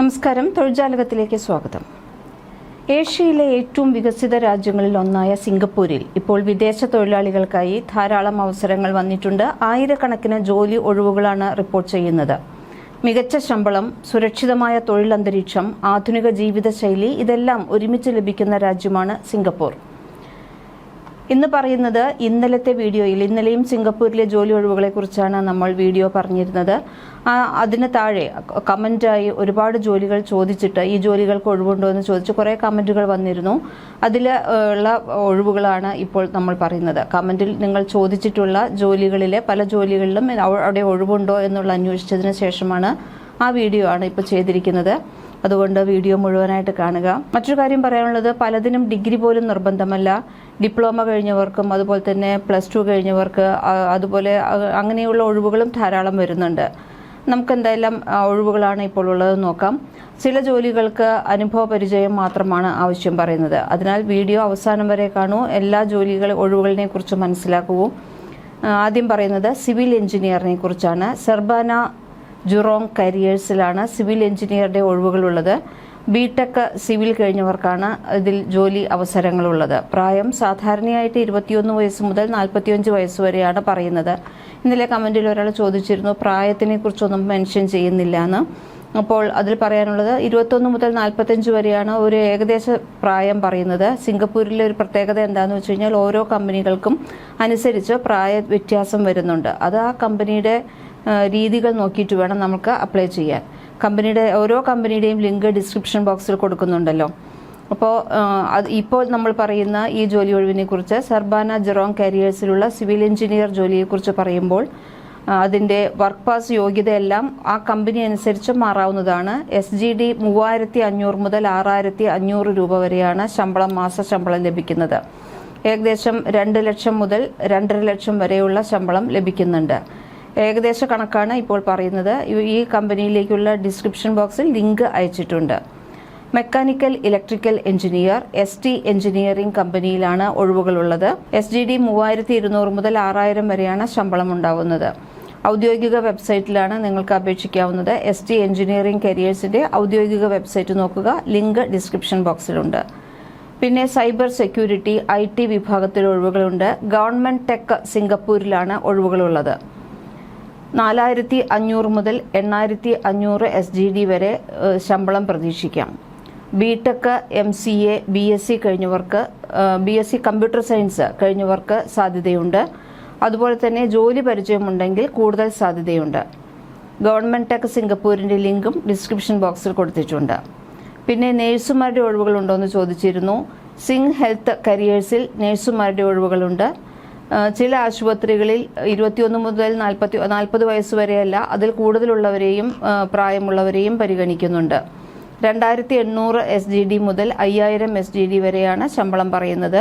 നമസ്കാരം, തൊഴിൽജാലകത്തിലേക്ക് സ്വാഗതം. ഏഷ്യയിലെ ഏറ്റവും വികസിത രാജ്യങ്ങളിൽ ഒന്നായ സിംഗപ്പൂരിൽ ഇപ്പോൾ വിദേശ തൊഴിലാളികൾക്കായി ധാരാളം അവസരങ്ങൾ വന്നിട്ടുണ്ട്. ആയിരക്കണക്കിന് ജോലി ഒഴിവുകളാണ് റിപ്പോർട്ട് ചെയ്യുന്നത്. മികച്ച ശമ്പളം, സുരക്ഷിതമായ തൊഴിലന്തരീക്ഷം, ആധുനിക ജീവിതശൈലി ഇതെല്ലാം ഒരുമിച്ച് ലഭിക്കുന്ന രാജ്യമാണ് സിംഗപ്പൂർ. ഇന്ന് പറയുന്നത് ഇന്നലത്തെ വീഡിയോയിൽ ഇന്നലെയും സിംഗപ്പൂരിലെ ജോലി ഒഴിവുകളെ കുറിച്ചാണ് നമ്മൾ വീഡിയോ പറഞ്ഞിരുന്നത്. അതിന് താഴെ കമൻ്റായി ഒരുപാട് ജോലികൾ ചോദിച്ചിട്ട് ഈ ജോലികൾക്ക് ഒഴിവുണ്ടോ എന്ന് ചോദിച്ച് കുറേ കമൻറ്റുകൾ വന്നിരുന്നു. അതിൽ ഉള്ള ഒഴിവുകളാണ് ഇപ്പോൾ നമ്മൾ പറയുന്നത്. കമൻറ്റിൽ നിങ്ങൾ ചോദിച്ചിട്ടുള്ള ജോലികളിലെ പല ജോലികളിലും അവിടെ ഒഴിവുണ്ടോ എന്നുള്ള അന്വേഷിച്ചതിന് ശേഷമാണ് ആ വീഡിയോ ആണ് ഇപ്പോൾ ചെയ്തിരിക്കുന്നത്. അതുകൊണ്ട് വീഡിയോ മുഴുവനായിട്ട് കാണുക. മറ്റൊരു കാര്യം പറയാനുള്ളത്, പലതിനും ഡിഗ്രി പോലും നിർബന്ധമല്ല. ഡിപ്ലോമ കഴിഞ്ഞവർക്കും അതുപോലെ തന്നെ +2 കഴിഞ്ഞവർക്ക് അതുപോലെ അങ്ങനെയുള്ള ഒഴിവുകളും ധാരാളം വരുന്നുണ്ട്. നമുക്ക് എന്തായാലും ഒഴിവുകളാണ് ഇപ്പോൾ ഉള്ളത് നോക്കാം. ചില ജോലികൾക്ക് അനുഭവ പരിചയം മാത്രമാണ് ആവശ്യം പറയുന്നത്. അതിനാൽ വീഡിയോ അവസാനം വരെ കാണൂ. എല്ലാ ഒഴിവുകളിനെ കുറിച്ച് മനസ്സിലാക്കൂ. ആദ്യം പറയുന്നത് സിവിൽ എഞ്ചിനീയറിനെ കുറിച്ചാണ്. സെർബാന ജുറോങ് കരിയേഴ്സിലാണ് സിവിൽ എഞ്ചിനീയറുടെ ഒഴിവുകളുള്ളത്. ബിടെക് സിവിൽ കഴിഞ്ഞവർക്കാണ് ഇതിൽ ജോലി അവസരങ്ങളുള്ളത്. പ്രായം സാധാരണയായിട്ട് 21 വയസ്സ് മുതൽ 45 വയസ്സ് വരെയാണ് പറയുന്നത്. ഇന്നലെ കമൻറ്റിൽ ഒരാൾ ചോദിച്ചിരുന്നു പ്രായത്തിനെ കുറിച്ചൊന്നും മെൻഷൻ ചെയ്യുന്നില്ല എന്ന്. അപ്പോൾ അതിൽ പറയാനുള്ളത് 21 മുതൽ 45 വരെയാണ് ഒരു ഏകദേശ പ്രായം പറയുന്നത്. സിംഗപ്പൂരിലെ ഒരു പ്രത്യേകത എന്താണെന്ന് വെച്ച് കഴിഞ്ഞാൽ ഓരോ കമ്പനികൾക്കും അനുസരിച്ച് പ്രായ വ്യത്യാസം വരുന്നുണ്ട്. അത് ആ കമ്പനിയുടെ രീതികൾ നോക്കിയിട്ട് വേണം നമുക്ക് അപ്ലൈ ചെയ്യാൻ. ഓരോ കമ്പനിയുടെയും ലിങ്ക് ഡിസ്ക്രിപ്ഷൻ ബോക്സിൽ കൊടുക്കുന്നുണ്ടല്ലോ. അപ്പോൾ ഇപ്പോൾ നമ്മൾ പറയുന്ന ഈ ജോലി ഒഴിവിനെ കുറിച്ച് സെർബാന ജെറോങ് കരിയേഴ്സിലുള്ള സിവിൽ എഞ്ചിനീയർ ജോലിയെക്കുറിച്ച് പറയുമ്പോൾ അതിൻ്റെ വർക്ക് പാസ് യോഗ്യതയെല്ലാം ആ കമ്പനി അനുസരിച്ച് മാറാവുന്നതാണ്. SGD 3500 മുതൽ 6500 രൂപ വരെയാണ് മാസ ശമ്പളം ലഭിക്കുന്നത്. ഏകദേശം 2 ലക്ഷം മുതൽ 2.5 ലക്ഷം വരെയുള്ള ശമ്പളം ലഭിക്കുന്നുണ്ട്. ഏകദേശ കണക്കാണ് ഇപ്പോൾ പറയുന്നത്. ഈ കമ്പനിയിലേക്കുള്ള ഡിസ്ക്രിപ്ഷൻ ബോക്സിൽ ലിങ്ക് അയച്ചിട്ടുണ്ട്. Mechanical electrical engineer ST engineering കമ്പനിയിലാണ് ഒഴിവുകളുള്ളത്. SGD 3200 മുതൽ 6000 വരെയാണ് ശമ്പളം ഉണ്ടാവുന്നത്. ഔദ്യോഗിക വെബ്സൈറ്റിലാണ് നിങ്ങൾക്ക് അപേക്ഷിക്കാവുന്നത്. ST എഞ്ചിനീയറിംഗ് കരിയേഴ്സിന്റെ ഔദ്യോഗിക വെബ്സൈറ്റ് നോക്കുക. ലിങ്ക് ഡിസ്ക്രിപ്ഷൻ ബോക്സിലുണ്ട്. പിന്നെ സൈബർ സെക്യൂരിറ്റി IT വിഭാഗത്തിൽ ഒഴിവുകളുണ്ട്. Government tech സിംഗപ്പൂരിലാണ് ഒഴിവുകളുള്ളത്. 4500 മുതൽ 8500 SGD വരെ ശമ്പളം പ്രതീക്ഷിക്കാം. ബിടെക് MCA BSc കഴിഞ്ഞവർക്ക് BSc കമ്പ്യൂട്ടർ സയൻസ് കഴിഞ്ഞവർക്ക് സാധ്യതയുണ്ട്. അതുപോലെ തന്നെ ജോലി പരിചയമുണ്ടെങ്കിൽ കൂടുതൽ സാധ്യതയുണ്ട്. ഗവൺമെന്റ് ടെക് സിംഗപ്പൂരിന്റെ ലിങ്കും ഡിസ്ക്രിപ്ഷൻ ബോക്സിൽ കൊടുത്തിട്ടുണ്ട്. പിന്നെ നേഴ്സുമാരുടെ ഒഴിവുകളുണ്ടോ എന്ന് ചോദിച്ചിരുന്നു. സിംഗ് ഹെൽത്ത് കരിയേഴ്സിൽ നേഴ്സുമാരുടെ ഒഴിവുകളുണ്ട്. ചില ആശുപത്രികളിൽ 21 മുതൽ 40 വയസ്സ് വരെയല്ല, അതിൽ കൂടുതലുള്ളവരെയും പ്രായമുള്ളവരെയും പരിഗണിക്കുന്നുണ്ട്. 2800 SGD മുതൽ 5000 SGD വരെയാണ് ശമ്പളം പറയുന്നത്.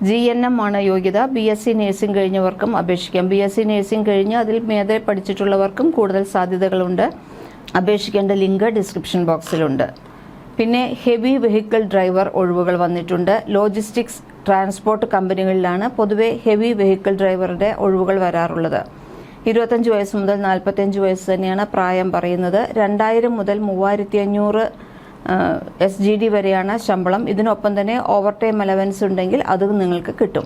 GNM ആണ് യോഗ്യത. BSc നഴ്സിംഗ് കഴിഞ്ഞവർക്കും അപേക്ഷിക്കാം. BSc നഴ്സിംഗ് കഴിഞ്ഞ് അതിൽ മേധ പഠിച്ചിട്ടുള്ളവർക്കും കൂടുതൽ സാധ്യതകളുണ്ട്. അപേക്ഷിക്കേണ്ട ലിങ്ക് ഡിസ്ക്രിപ്ഷൻ ബോക്സിലുണ്ട്. പിന്നെ ഹെവി വെഹിക്കിൾ ഡ്രൈവർ ഒഴിവുകൾ വന്നിട്ടുണ്ട്. ലോജിസ്റ്റിക്സ് ട്രാൻസ്പോർട്ട് കമ്പനികളിലാണ് പൊതുവെ ഹെവി വെഹിക്കിൾ ഡ്രൈവറുടെ ഒഴിവുകൾ വരാറുള്ളത്. 25 വയസ്സ് മുതൽ 45 വയസ്സ് തന്നെയാണ് പ്രായം പറയുന്നത്. 2000 മുതൽ 3500 SGD വരെയാണ് ശമ്പളം. ഇതിനൊപ്പം തന്നെ ഓവർ ടൈം അലവൻസ് ഉണ്ടെങ്കിൽ അത് നിങ്ങൾക്ക് കിട്ടും.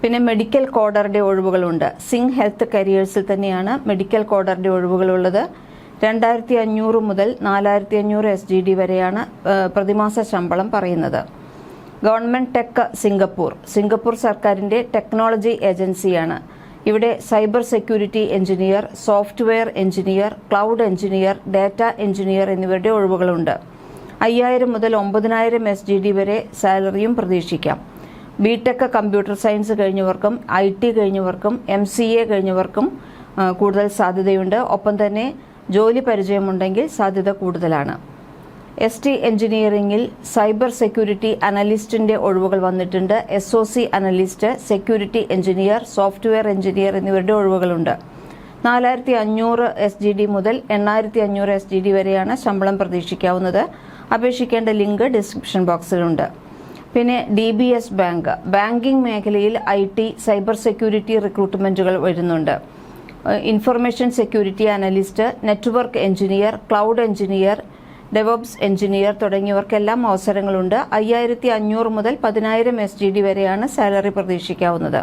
പിന്നെ മെഡിക്കൽ കോഡറുടെ ഒഴിവുകളുണ്ട്. സിംഗ് ഹെൽത്ത് കരിയേഴ്സിൽ തന്നെയാണ് മെഡിക്കൽ കോഡറുടെ ഒഴിവുകളുള്ളത്. 2500 മുതൽ 4500 SGD വരെയാണ് പ്രതിമാസ ശമ്പളം പറയുന്നത്. ഗവൺമെന്റ് ടെക് സിംഗപ്പൂർ സർക്കാരിന്റെ ടെക്നോളജി ഏജൻസിയാണ്. ഇവിടെ cyber security engineer, software engineer, cloud engineer, data engineer എന്നിവരുടെ ഒഴിവുകളുണ്ട്. 5000 മുതൽ 9000 SGD വരെ സാലറിയും പ്രതീക്ഷിക്കാം. ബിടെക് കമ്പ്യൂട്ടർ സയൻസ് കഴിഞ്ഞവർക്കും IT കഴിഞ്ഞവർക്കും MCA കഴിഞ്ഞവർക്കും കൂടുതൽ സാധ്യതയുണ്ട്. ഒപ്പം തന്നെ ജോലി പരിചയമുണ്ടെങ്കിൽ സാധ്യത കൂടുതലാണ്. ST എഞ്ചിനീയറിംഗിൽ സൈബർ സെക്യൂരിറ്റി അനലിസ്റ്റിന്റെ ഒഴിവുകൾ വന്നിട്ടുണ്ട്. SOC analyst, security engineer, software engineer എന്നിവരുടെ ഒഴിവുകളുണ്ട്. 4500 SGD മുതൽ 8500 SGD വരെയാണ് ശമ്പളം പ്രതീക്ഷിക്കാവുന്നത്. അപേക്ഷിക്കേണ്ട ലിങ്ക് ഡിസ്ക്രിപ്ഷൻ ബോക്സിലുണ്ട്. പിന്നെ DBS ബാങ്കിംഗ് മേഖലയിൽ IT, സൈബർ സെക്യൂരിറ്റി റിക്രൂട്ട്മെന്റുകൾ വരുന്നുണ്ട്. Information security analyst, network engineer, cloud engineer, DevOps engineer തുടങ്ങിയവർക്കെല്ലാം അവസരങ്ങളുണ്ട്. 5500 മുതൽ 10,000 SGD വരെയാണ് സാലറി പ്രതീക്ഷിക്കാവുന്നത്.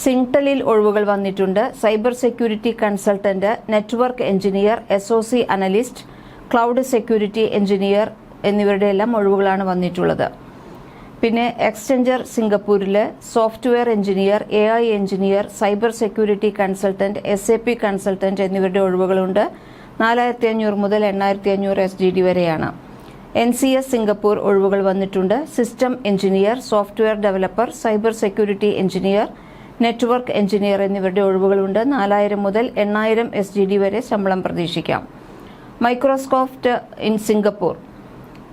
സിങ്ടലിൽ ഒഴിവുകൾ വന്നിട്ടുണ്ട്. Cyber security consultant, network engineer, SOC analyst, cloud security engineer എന്നിവരുടെ എല്ലാം ഒഴിവുകളാണ് വന്നിട്ടുള്ളത്. പിന്നെ എക്സ്ചെഞ്ചർ സിംഗപ്പൂരിൽ software engineer, AI engineer, cyber security consultant, SAP consultant എന്നിവരുടെ ഒഴിവുകളുണ്ട്. 4500 മുതൽ 8500 SGD വരെയാണ്. NCS സിംഗപ്പൂർ ഒഴിവുകൾ വന്നിട്ടുണ്ട്. System engineer, software developer, cyber security engineer, network engineer എന്നിവരുടെ ഒഴിവുകളുണ്ട്. 4000 മുതൽ 8000 SGD വരെ ശമ്പളം പ്രതീക്ഷിക്കാം. Microsoft in Singapore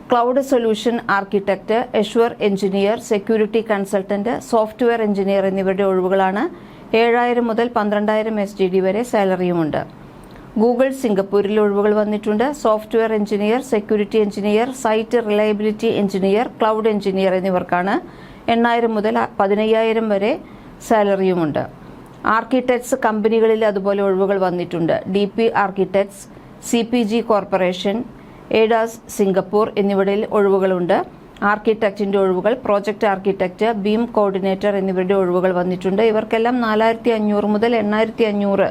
cloud solution architect, Azure engineer, security consultant, software engineer എന്നിവരുടെ ഒഴിവുകളാണ്. 7000 മുതൽ 12000 SGD വരെ സാലറിയുമുണ്ട്. ഗൂഗിൾ സിംഗപ്പൂരിൽ ഒഴിവുകൾ വന്നിട്ടുണ്ട്. Software engineer, security engineer, site reliability engineer, cloud engineer എന്നിവർക്കാണ്. 8000 മുതൽ 15000 വരെ സാലറിയുമുണ്ട്. ആർക്കിടെക്ട്സ് കമ്പനികളിൽ അതുപോലെ ഒഴിവുകൾ വന്നിട്ടുണ്ട്. DP ആർക്കിടെക്ട്സ്, CPG കോർപ്പറേഷൻ, എഡാസ് സിംഗപ്പൂർ എന്നിവിടയിൽ ഒഴിവുകളുണ്ട്. ആർക്കിടെക്റ്റിന്റെ ഒഴിവുകൾ, പ്രോജക്റ്റ് ആർക്കിടെക്റ്റ്, ബീം കോർഡിനേറ്റർ എന്നിവരുടെ ഒഴിവുകൾ വന്നിട്ടുണ്ട്. ഇവർക്കെല്ലാം 4500 മുതൽ 8500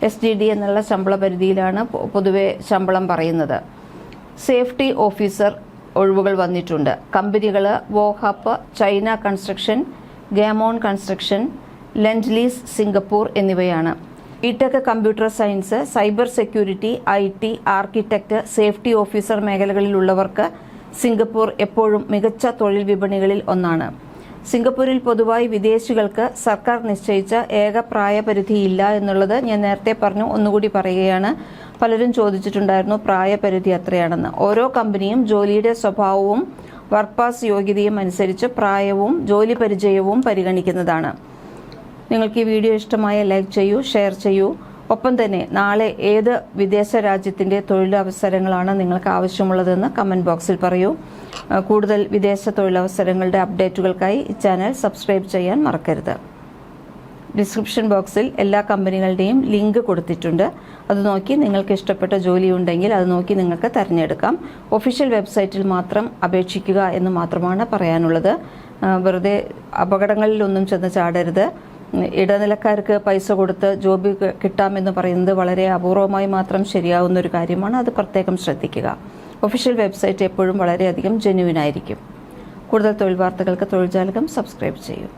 SGD എന്നുള്ള ശമ്പള പരിധിയിലാണ് പൊതുവെ ശമ്പളം പറയുന്നത്. സേഫ്റ്റി ഓഫീസർ ഒഴിവുകൾ വന്നിട്ടുണ്ട്. കമ്പനികൾ Woh Hup, China Construction, Gammon Construction, Lendlease Singapore എന്നിവയാണ്. BTech computer science, cyber security, IT, architect, safety officer മേഖലകളിലുള്ളവർക്ക് സിംഗപ്പൂർ എപ്പോഴും മികച്ച തൊഴിൽ വിപണികളിൽ ഒന്നാണ്. സിംഗപ്പൂരിൽ പൊതുവായി വിദേശികൾക്ക് സർക്കാർ നിശ്ചയിച്ച ഏക പ്രായപരിധിയില്ല എന്നുള്ളത് ഞാൻ നേരത്തെ പറഞ്ഞു, ഒന്നുകൂടി പറയുകയാണ്. പലരും ചോദിച്ചിട്ടുണ്ടായിരുന്നു പ്രായപരിധി എത്രയാണെന്ന്. ഓരോ കമ്പനിയും ജോലിയുടെ സ്വഭാവവും വർക്ക് പാസ് യോഗ്യതയും അനുസരിച്ച് പ്രായവും ജോലി പരിചയവും പരിഗണിക്കുന്നതാണ്. നിങ്ങൾക്ക് ഈ വീഡിയോ ഇഷ്ടമായ ലൈക്ക് ചെയ്യൂ, ഷെയർ ചെയ്യൂ. ഒപ്പം തന്നെ നാളെ ഏത് വിദേശ രാജ്യത്തിൻ്റെ തൊഴിലവസരങ്ങളാണ് നിങ്ങൾക്ക് ആവശ്യമുള്ളതെന്ന് കമൻറ്റ് ബോക്സിൽ പറയൂ. കൂടുതൽ വിദേശ തൊഴിലവസരങ്ങളുടെ അപ്ഡേറ്റുകൾക്കായി ഈ ചാനൽ സബ്സ്ക്രൈബ് ചെയ്യാൻ മറക്കരുത്. ഡിസ്ക്രിപ്ഷൻ ബോക്സിൽ എല്ലാ കമ്പനികളുടെയും ലിങ്ക് കൊടുത്തിട്ടുണ്ട്. അത് നോക്കി നിങ്ങൾക്ക് ഇഷ്ടപ്പെട്ട ജോലി ഉണ്ടെങ്കിൽ അത് നോക്കി നിങ്ങൾക്ക് തിരഞ്ഞെടുക്കാം. ഒഫീഷ്യൽ വെബ്സൈറ്റിൽ മാത്രം അപേക്ഷിക്കുക എന്ന് മാത്രമാണ് പറയാനുള്ളത്. വെറുതെ അപകടങ്ങളിലൊന്നും ചെന്ന് ചാടരുത്. ഇടനിലക്കാർക്ക് പൈസ കൊടുത്ത് ജോബ് കിട്ടാമെന്ന് പറയുന്നത് വളരെ അപൂർവമായി മാത്രം ശരിയാവുന്ന ഒരു കാര്യമാണ്. അത് പ്രത്യേകം ശ്രദ്ധിക്കുക. ഒഫീഷ്യൽ വെബ്സൈറ്റ് എപ്പോഴും വളരെയധികം ജെന്യുവിൻ ആയിരിക്കും. കൂടുതൽ തൊഴിൽ വാർത്തകൾക്ക് തൊഴിൽ ജാലകം സബ്സ്ക്രൈബ് ചെയ്യൂ.